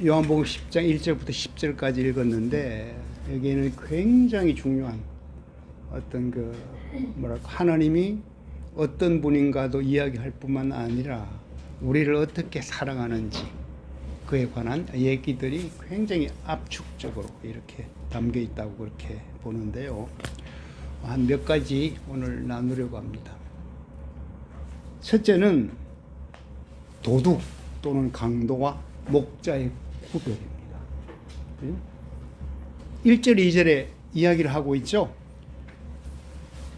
요한복음 10장 1절부터 10절까지 읽었는데 여기에는 굉장히 중요한 어떤 하나님이 어떤 분인가도 이야기할 뿐만 아니라 우리를 어떻게 사랑하는지 그에 관한 얘기들이 굉장히 압축적으로 이렇게 담겨 있다고 그렇게 보는데요. 한 몇 가지 오늘 나누려고 합니다. 첫째는 도둑 또는 강도와 목자의 구별입니다. 1절, 2절에 이야기를 하고 있죠.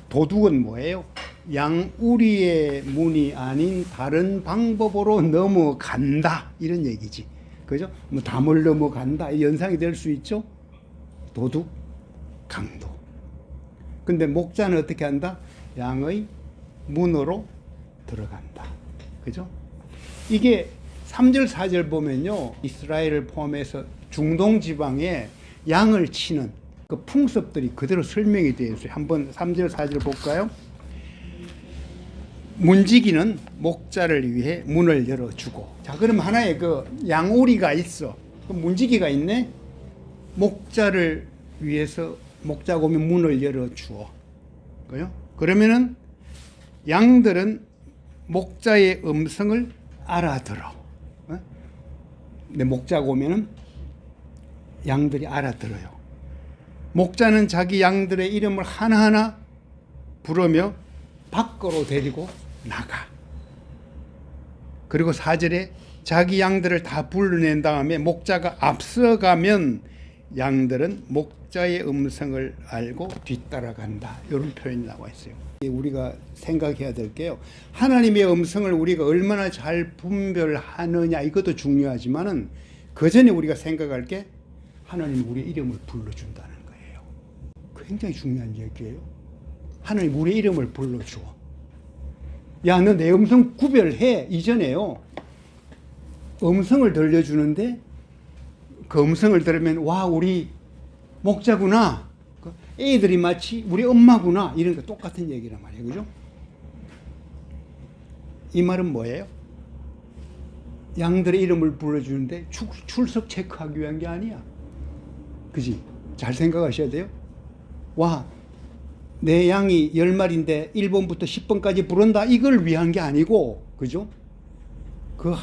도둑은 뭐예요? 양우리의 문이 아닌 다른 방법으로 넘어간다 이런 얘기지. 그죠? 뭐 담을 넘어간다 연상이 될 수 있죠. 도둑, 강도. 근데 목자는 어떻게 한다? 양의 문으로 들어간다. 그죠? 이게 3절, 4절 보면요. 이스라엘을 포함해서 중동 지방에 양을 치는 그 풍습들이 그대로 설명이 되어 있어요. 한번 3절, 4절 볼까요? 문지기는 목자를 위해 문을 열어주고. 자, 그럼 하나의 양오리가 있어. 그 문지기가 있네? 목자를 위해서 목자가 오면 문을 열어주어. 그죠? 그러면은 양들은 목자의 음성을 알아들어. 근데 목자가 오면은 양들이 알아들어요. 목자는 자기 양들의 이름을 하나하나 부르며 밖으로 데리고 나가. 그리고 4절에 자기 양들을 다 불러낸 다음에 목자가 앞서가면 양들은 목자의 음성을 알고 뒤따라간다. 이런 표현이 나와 있어요. 우리가 생각해야 될 게요. 하나님의 음성을 우리가 얼마나 잘 분별하느냐 이것도 중요하지만은 그 전에 우리가 생각할 게 하나님 우리의 이름을 불러준다는 거예요. 굉장히 중요한 얘기예요. 하나님 우리의 이름을 불러줘. 야, 너 내 음성 구별해. 이전에요. 음성을 들려주는데 그 음성을 들으면 와, 우리 목자구나. 애들이 마치 우리 엄마구나. 이런 거 똑같은 얘기란 말이에요. 그죠? 이 말은 뭐예요? 양들의 이름을 불러주는데 출석 체크하기 위한 게 아니야. 그지? 잘 생각하셔야 돼요. 와, 내 양이 10마리인데 1번부터 10번까지 부른다. 이걸 위한 게 아니고, 그죠? 그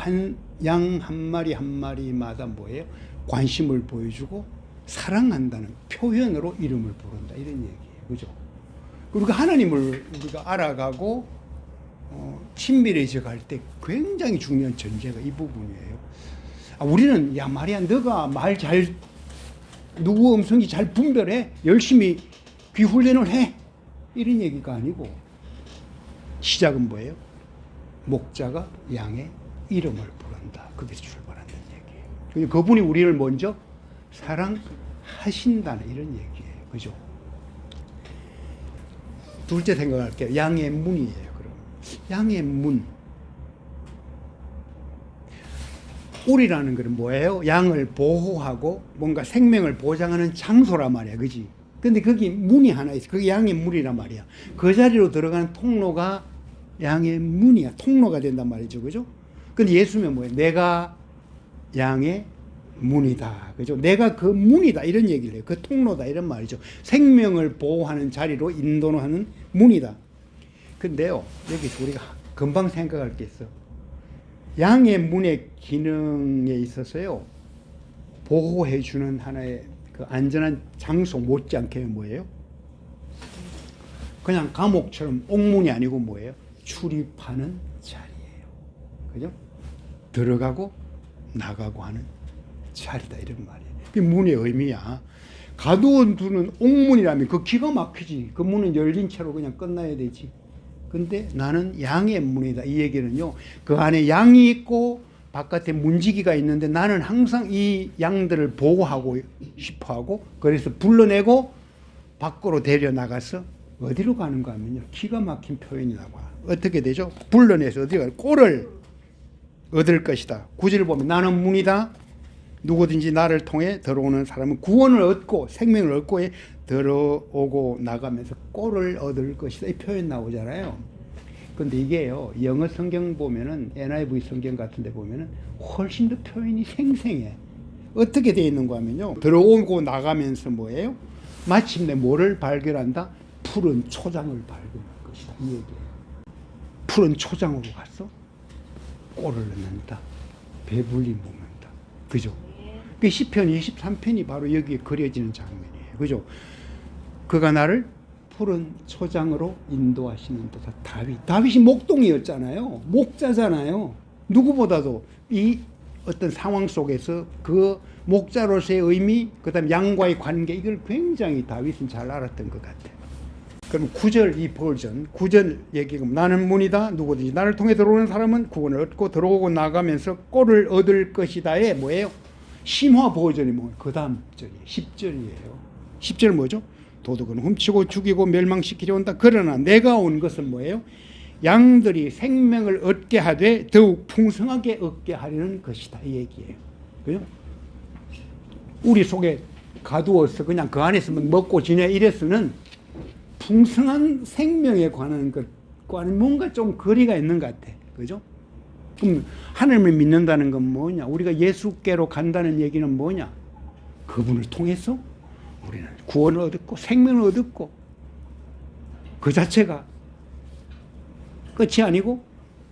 양 한 마리 한 마리마다 뭐예요? 관심을 보여주고 사랑한다는 표현으로 이름을 부른다. 이런 얘기예요. 그죠? 그리고 하나님을 우리가 알아가고 친밀해져 갈 때 굉장히 중요한 전제가 이 부분이에요. 우리는 야, 말이야, 너가 누구 음성이 잘 분별해. 열심히 귀 훈련을 해. 이런 얘기가 아니고 시작은 뭐예요? 목자가 양의 이름을 부른다. 거기서 출발한다는 얘기예요. 그분이 우리를 먼저 사랑하신다는 이런 얘기예요. 그죠? 둘째 생각할게요. 양의 문이에요. 그럼 양의 문. 우리라는 것은 뭐예요? 양을 보호하고 뭔가 생명을 보장하는 장소란 말이야. 그지? 근데 거기 문이 하나 있어. 그게 양의 문이란 말이야. 그 자리로 들어가는 통로가 양의 문이야. 통로가 된단 말이죠. 그죠? 근데 예수님은 뭐예요? 내가 양의 문이다. 그죠? 내가 그 문이다. 이런 얘기를 해요. 그 통로다. 이런 말이죠. 생명을 보호하는 자리로 인도하는 문이다. 근데요, 여기서 우리가 금방 생각할 게 있어. 양의 문의 기능에 있어서요, 보호해주는 하나의 그 안전한 장소 못지않게 뭐예요? 그냥 감옥처럼 옥문이 아니고 뭐예요? 출입하는 자리예요. 그죠? 들어가고 나가고 하는 자리다. 이런 말이에요. 그 문의 의미야. 가두어 두는 옥문이라면 그 기가 막히지. 그 문은 열린 채로 그냥 끝나야 되지. 근데 나는 양의 문이다. 이 얘기는요, 그 안에 양이 있고 바깥에 문지기가 있는데 나는 항상 이 양들을 보호하고 싶어하고 그래서 불러내고 밖으로 데려나가서 어디로 가는가 하면요, 기가 막힌 표현이 나와. 어떻게 되죠? 불러내서 어디 가? 꼴을 얻을 것이다. 9절 보면 나는 문이다. 누구든지 나를 통해 들어오는 사람은 구원을 얻고 생명을 얻고 들어오고 나가면서 꼴을 얻을 것이다. 이 표현 나오잖아요. 근데 이게요, 영어 성경 보면은 NIV 성경 같은 데 보면은 훨씬 더 표현이 생생해. 어떻게 되어 있는가 하면요. 들어오고 나가면서 뭐예요? 마침내 뭐를 발견한다? 푸른 초장을 발견할 것이다. 이 얘기예요. 푸른 초장으로 가서 꼴을 넣는다. 배불리 먹는다. 그죠? 그 시편 23편이 바로 여기에 그려지는 장면이에요. 그죠? 그가 나를 푸른 초장으로 인도하시는 듯한 다윗. 다윗이 목동이었잖아요. 목자잖아요. 누구보다도 이 어떤 상황 속에서 그 목자로서의 의미, 그 다음 양과의 관계, 이걸 굉장히 다윗은 잘 알았던 것 같아요. 그럼 9절 이 버전, 9절 얘기가 나는 문이다. 누구든지 나를 통해 들어오는 사람은 구원을 얻고 들어오고 나가면서 꼴을 얻을 것이다의 뭐예요? 심화 버전이 뭐예요? 그 다음 절이에요. 10절이에요. 10절 뭐죠? 도둑은 훔치고 죽이고 멸망시키려 온다. 그러나 내가 온 것은 뭐예요? 양들이 생명을 얻게 하되 더욱 풍성하게 얻게 하려는 것이다. 이 얘기예요. 그죠? 우리 속에 가두어서 그냥 그 안에서만 먹고 지내 이래서는 풍성한 생명에 관한 것과는 뭔가 좀 거리가 있는 것 같아. 그죠? 그럼 하나님을 믿는다는 건 뭐냐? 우리가 예수께로 간다는 얘기는 뭐냐? 그분을 통해서 우리는 구원을 얻었고 생명을 얻었고 그 자체가 끝이 아니고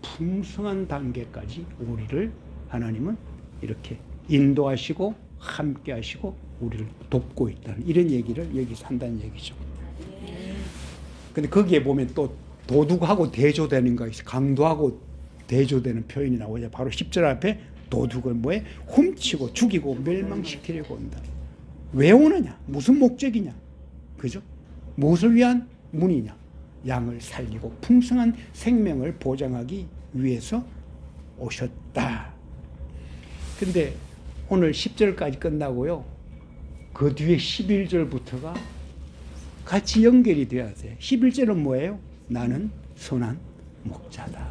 풍성한 단계까지 우리를 하나님은 이렇게 인도하시고 함께 하시고 우리를 돕고 있다는 이런 얘기를 여기서 한다는 얘기죠. 근데 거기에 보면 또 도둑하고 대조되는 거 있어요. 강도하고 대조되는 표현이 나오죠. 바로 10절 앞에 도둑은 뭐에 훔치고 죽이고 멸망시키려고 온다. 왜 오느냐? 무슨 목적이냐? 그죠? 무엇을 위한 문이냐? 양을 살리고 풍성한 생명을 보장하기 위해서 오셨다. 근데 오늘 10절까지 끝나고요. 그 뒤에 11절부터가 같이 연결이 돼야 돼. 11절은 뭐예요? 나는 선한 목자다.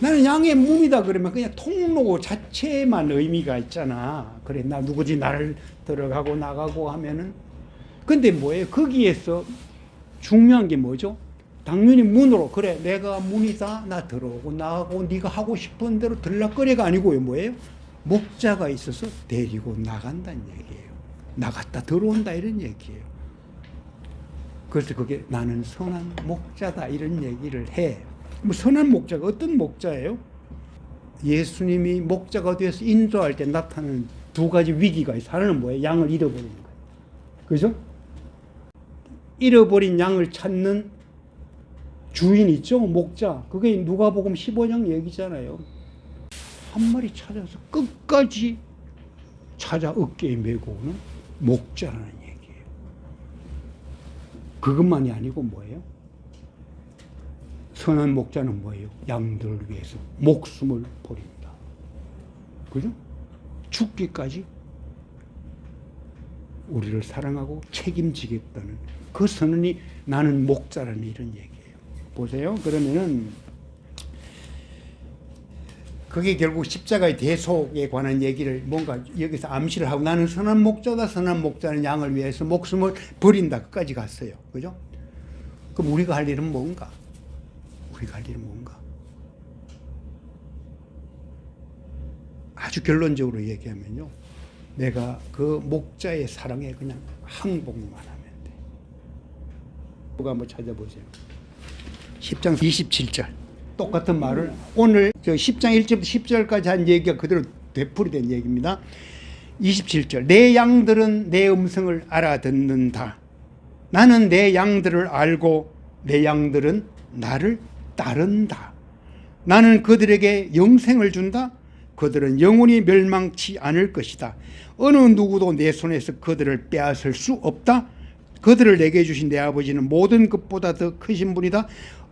나는 양의 문이다 그러면 그냥 통로 자체만 의미가 있잖아. 그래, 나 누구지 나를 들어가고 나가고 하면은. 근데 뭐예요? 거기에서 중요한 게 뭐죠? 당연히 문으로, 그래, 내가 문이다. 나 들어오고 나가고 네가 하고 싶은 대로 들락거리가 아니고요. 뭐예요? 목자가 있어서 데리고 나간다는 얘기예요. 나갔다 들어온다 이런 얘기예요. 그래서 그게 나는 선한 목자다 이런 얘기를 해. 뭐 선한 목자가 어떤 목자예요? 예수님이 목자가 되어서 인도할 때 나타나는 두 가지 위기가 있어요. 하나는 뭐예요? 양을 잃어버리는 거예요. 그죠? 잃어버린 양을 찾는 주인 있죠? 목자. 그게 누가복음 15장 얘기잖아요. 한 마리 찾아서 끝까지 찾아 어깨에 메고 오는 목자라는 얘기예요. 그것만이 아니고 뭐예요? 선한 목자는 뭐예요? 양들을 위해서 목숨을 버립니다. 그죠? 죽기까지 우리를 사랑하고 책임지겠다는 그 선언이 나는 목자라는 이런 얘기예요. 보세요. 그러면은 그게 결국 십자가의 대속에 관한 얘기를 뭔가 여기서 암시를 하고 나는 선한 목자다. 선한 목자는 양을 위해서 목숨을 버린다. 끝까지 갔어요. 그죠? 그럼 우리가 할 일은 뭔가? 우리가 할 일은 뭔가? 아주 결론적으로 얘기하면요. 내가 그 목자의 사랑에 그냥 항복만 하면 돼. 누가 한번 찾아보세요. 10장 27절. 똑같은 말을 오늘 10장 1절부터 10절까지 한 얘기가 그대로 되풀이된 얘기입니다. 27절. 내 양들은 내 음성을 알아듣는다. 나는 내 양들을 알고 내 양들은 나를 따른다. 나는 그들에게 영생을 준다. 그들은 영원히 멸망치 않을 것이다. 어느 누구도 내 손에서 그들을 빼앗을 수 없다. 그들을 내게 주신 내 아버지는 모든 것보다 더 크신 분이다.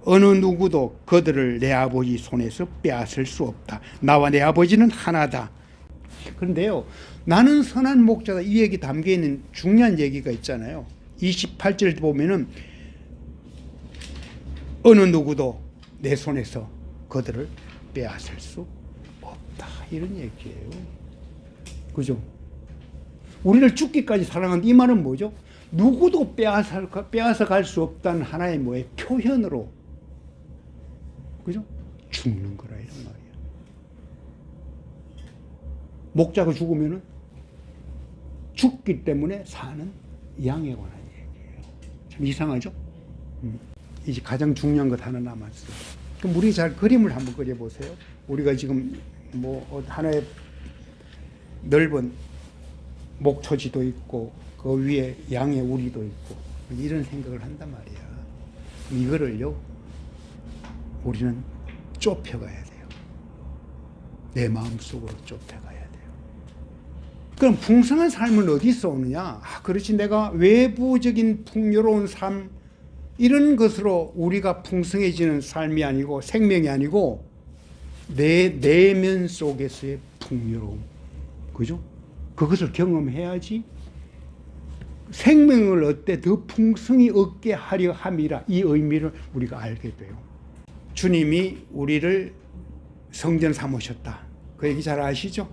어느 누구도 그들을 내 아버지 손에서 빼앗을 수 없다. 나와 내 아버지는 하나다. 그런데요, 나는 선한 목자다. 이 얘기 담겨있는 중요한 얘기가 있잖아요. 28절 보면은 어느 누구도 내 손에서 그들을 빼앗을 수 없다. 이런 얘기예요. 그죠? 우리를 죽기까지 사랑한다. 이 말은 뭐죠? 누구도 빼앗아 갈 수 없다는 하나의 뭐의 표현으로, 그죠? 죽는 거라 이런 말이야. 목자가 죽으면은 죽기 때문에 사는 양에 관한 얘기예요. 참 이상하죠? 이제 가장 중요한 것 하나 남았어요. 그럼 우리 잘 그림을 한번 그려보세요. 우리가 지금 뭐 하나의 넓은 목초지도 있고 그 위에 양의 우리도 있고 이런 생각을 한단 말이야. 이거를요 우리는 좁혀가야 돼요. 내 마음속으로 좁혀가야 돼요. 그럼 풍성한 삶은 어디서 오느냐? 그렇지, 내가 외부적인 풍요로운 삶 이런 것으로 우리가 풍성해지는 삶이 아니고 생명이 아니고 내 내면 속에서의 풍요로움, 그죠? 그것을 경험해야지 생명을 얻되 더 풍성히 얻게 하려 함이라, 이 의미를 우리가 알게 돼요. 주님이 우리를 성전 삼으셨다. 그 얘기 잘 아시죠?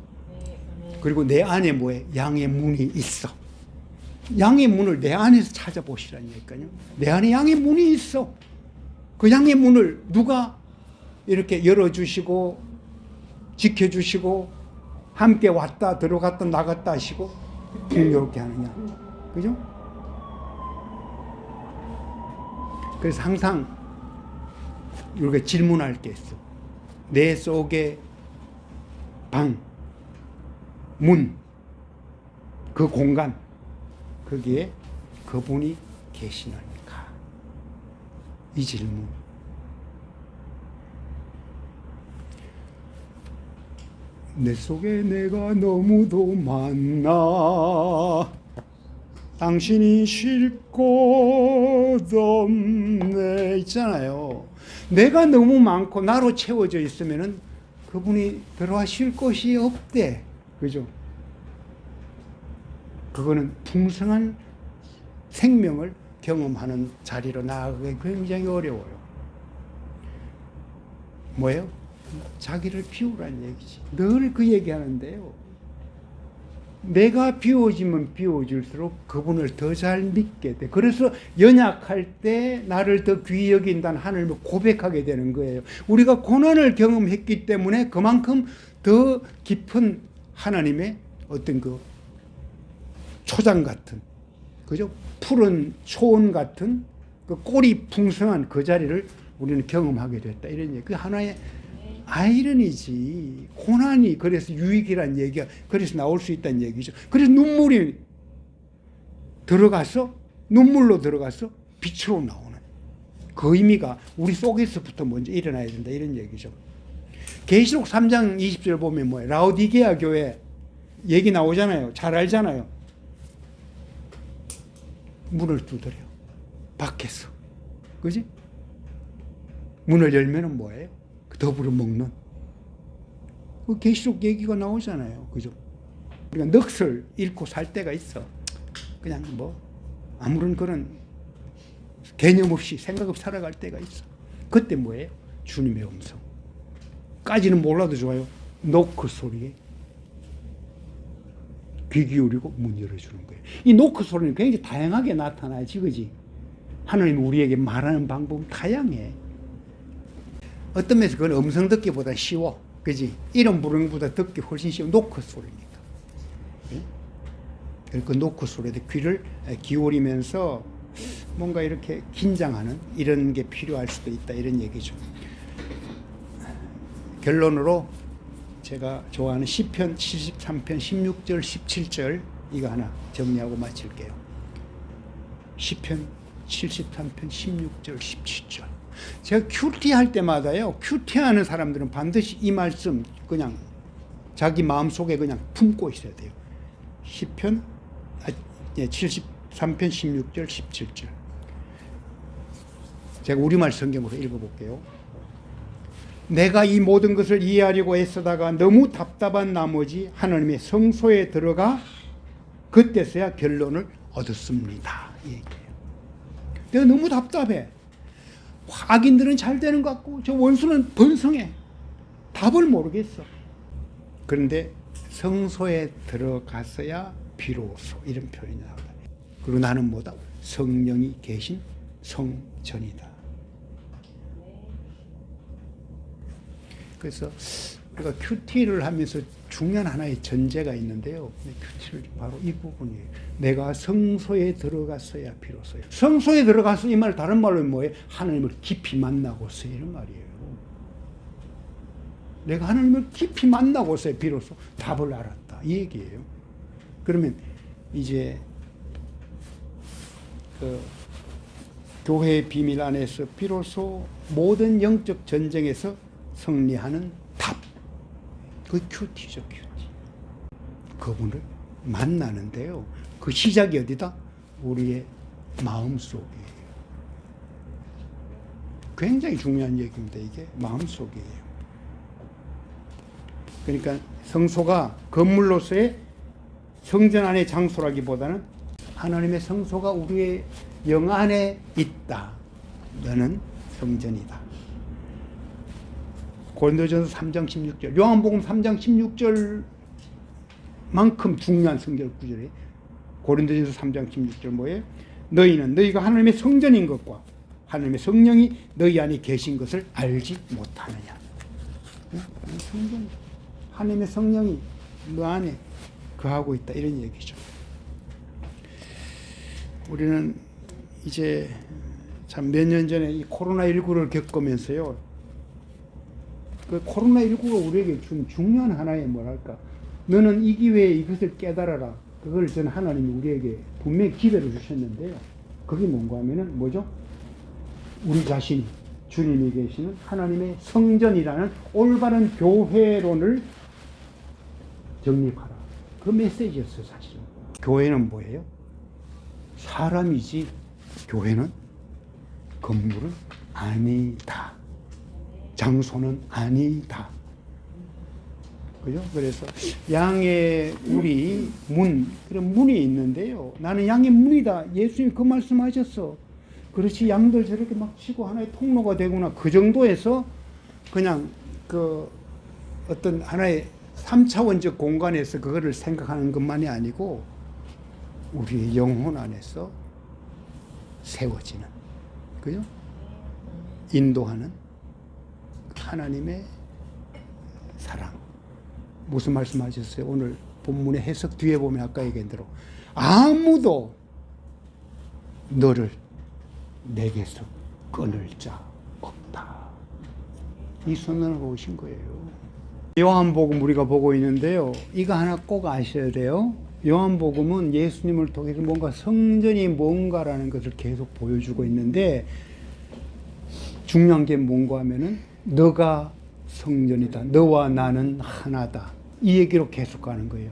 그리고 내 안에 뭐에 양의 문이 있어. 양의 문을 내 안에서 찾아보시라니까요. 내 안에 양의 문이 있어. 그 양의 문을 누가 이렇게 열어주시고 지켜주시고 함께 왔다 들어갔다 나갔다 하시고 풍요롭게 하느냐, 그죠? 그래서 항상 우리가 질문할 게 있어. 내 속에 방, 문, 그 공간, 거기에 그분이 계시느니까. 이 질문. 내 속에 내가 너무도 많나 당신이 쉴 곳 없네 있잖아요. 내가 너무 많고 나로 채워져 있으면은 그분이 들어와 쉴 곳이 없대. 그죠? 그거는 풍성한 생명을 경험하는 자리로 나아가기 굉장히 어려워요. 뭐예요? 자기를 비우라는 얘기지. 늘 그 얘기하는데요. 내가 비워지면 비워질수록 그분을 더 잘 믿게 돼. 그래서 연약할 때 나를 더 귀히 여긴다는 하나님을 고백하게 되는 거예요. 우리가 고난을 경험했기 때문에 그만큼 더 깊은 하나님의 어떤 그 초장 같은, 그죠? 푸른 초원 같은 그 꼴이 풍성한 그 자리를 우리는 경험하게 됐다. 이런 얘기. 그 하나의 아이러니지. 고난이 그래서 유익이란 얘기가 그래서 나올 수 있다는 얘기죠. 그래서 눈물이 들어가서 눈물로 들어가서 빛으로 나오는 그 의미가 우리 속에서부터 먼저 일어나야 된다. 이런 얘기죠. 계시록 3장 20절 보면 뭐예요? 라오디게아 교회 얘기 나오잖아요. 잘 알잖아요. 문을 두드려. 밖에서. 그지? 문을 열면은 뭐예요? 더불어 먹는 그 계시록 얘기가 나오잖아요. 그죠? 우리가 넋을 잃고 살 때가 있어. 그냥 뭐 아무런 그런 개념 없이 생각 없이 살아갈 때가 있어. 그때 뭐예요? 주님의 음성까지는 몰라도 좋아요. 노크 소리에 귀 기울이고 문 열어주는 거예요. 이 노크 소리는 굉장히 다양하게 나타나지, 그지? 하나님 우리에게 말하는 방법은 다양해. 어떤 면에서 그건 음성 듣기보다 쉬워. 그지? 이름 부르는 것보다 듣기 훨씬 쉬워. 노크 소리니까. 그 노크 소리에 귀를 기울이면서 뭔가 이렇게 긴장하는 이런 게 필요할 수도 있다. 이런 얘기죠. 결론으로 제가 좋아하는 시편 73편 16절 17절 이거 하나 정리하고 마칠게요. 시편 73편 16절 17절. 제가 큐티 할 때마다요, 큐티 하는 사람들은 반드시 이 말씀 그냥 자기 마음속에 그냥 품고 있어야 돼요. 시편 73편 16절 17절. 제가 우리말 성경으로 읽어볼게요. 내가 이 모든 것을 이해하려고 애쓰다가 너무 답답한 나머지 하나님의 성소에 들어가 그때서야 결론을 얻었습니다. 이 얘기예요. 내가 너무 답답해. 악인들은 잘 되는 것 같고 저 원수는 번성해. 답을 모르겠어. 그런데 성소에 들어가서야 비로소 이런 표현이 나와요. 그리고 나는 뭐다? 성령이 계신 성전이다. 그래서 그러니까 큐티를 하면서 중요한 하나의 전제가 있는데요. 큐티를 바로 이 부분이에요. 내가 성소에 들어갔어야 비로소요. 성소에 들어가서 이 말 다른 말로 뭐예요? 하나님을 깊이 만나고서 이런 말이에요. 내가 하나님을 깊이 만나고서 비로소 답을 알았다. 이 얘기예요. 그러면 이제 그 교회의 비밀 안에서 비로소 모든 영적 전쟁에서 승리하는 답. 그 큐티죠, 큐티. 그분을 만나는데요. 그 시작이 어디다? 우리의 마음속이에요. 굉장히 중요한 얘기입니다. 이게 마음속이에요. 그러니까 성소가 건물로서의 성전 안의 장소라기보다는 하나님의 성소가 우리의 영 안에 있다. 너는 성전이다. 고린도전서 3장 16절, 요한복음 3장 16절만큼 중요한 성경 구절이 고린도전서 3장 16절 뭐예요? 너희가 하나님의 성전인 것과 하나님의 성령이 너희 안에 계신 것을 알지 못하느냐. 성전, 하나님의 성령이 너 안에 거하고 있다. 이런 얘기죠. 우리는 이제 참 몇 년 전에 이 코로나19를 겪으면서요. 그 코로나19가 우리에게 준 중요한 하나의 뭐랄까. 너는 이 기회에 이것을 깨달아라. 그걸 저는 하나님이 우리에게 분명히 기회를 주셨는데요. 그게 뭔가 하면은 뭐죠? 우리 자신이 주님이 계시는 하나님의 성전이라는 올바른 교회론을 정립하라. 그 메시지였어요, 사실은. 교회는 뭐예요? 사람이지, 교회는 건물은 아니다. 장소는 아니다. 그죠? 그래서 양의 우리 문, 그런 문이 있는데요. 나는 양의 문이다. 예수님이 그 말씀하셨어. 그렇지, 양들 저렇게 막 치고 하나의 통로가 되구나. 그 정도에서 그냥 그 어떤 하나의 3차원적 공간에서 그거를 생각하는 것만이 아니고 우리의 영혼 안에서 세워지는, 그죠? 인도하는 하나님의 사랑. 무슨 말씀하셨어요? 오늘 본문의 해석 뒤에 보면 아까 얘기한 대로 아무도 너를 내게서 끊을 자 없다. 이 선언을 보신 거예요. 요한복음 우리가 보고 있는데요. 이거 하나 꼭 아셔야 돼요. 요한복음은 예수님을 통해서 뭔가 성전이 뭔가라는 것을 계속 보여주고 있는데 중요한 게 뭔가 하면은 너가 성전이다. 너와 나는 하나다. 이 얘기로 계속 가는 거예요.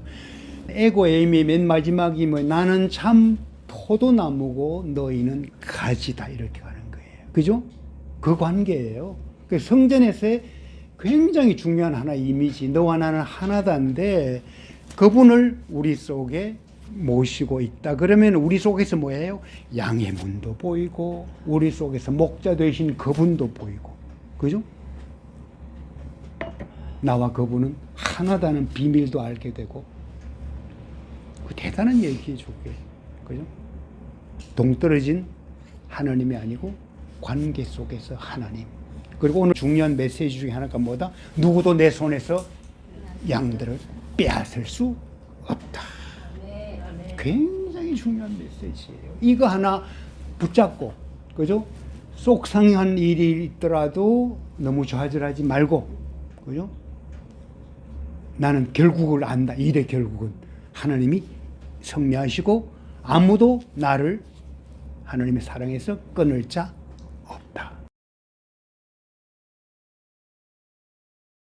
에고 에임의 맨 마지막이 뭐 나는 참 포도나무고 너희는 가지다. 이렇게 가는 거예요. 그죠? 그 관계예요. 그 성전에서의 굉장히 중요한 하나의 이미지. 너와 나는 하나다인데 그분을 우리 속에 모시고 있다. 그러면 우리 속에서 뭐예요? 양의 문도 보이고 우리 속에서 목자 되신 그분도 보이고. 그죠? 나와 그분은 하나다는 비밀도 알게 되고 그 대단한 얘기죠. 그게. 그죠? 동떨어진 하나님이 아니고 관계 속에서 하나님. 그리고 오늘 중요한 메시지 중에 하나가 뭐다? 누구도 내 손에서 양들을 빼앗을 수 없다. 굉장히 중요한 메시지예요. 이거 하나 붙잡고, 그죠? 속상한 일이 있더라도 너무 좌절하지 말고, 그죠? 나는 결국을 안다. 일의 결국은 하나님이 승리하시고 아무도 나를 하나님의 사랑에서 끊을 자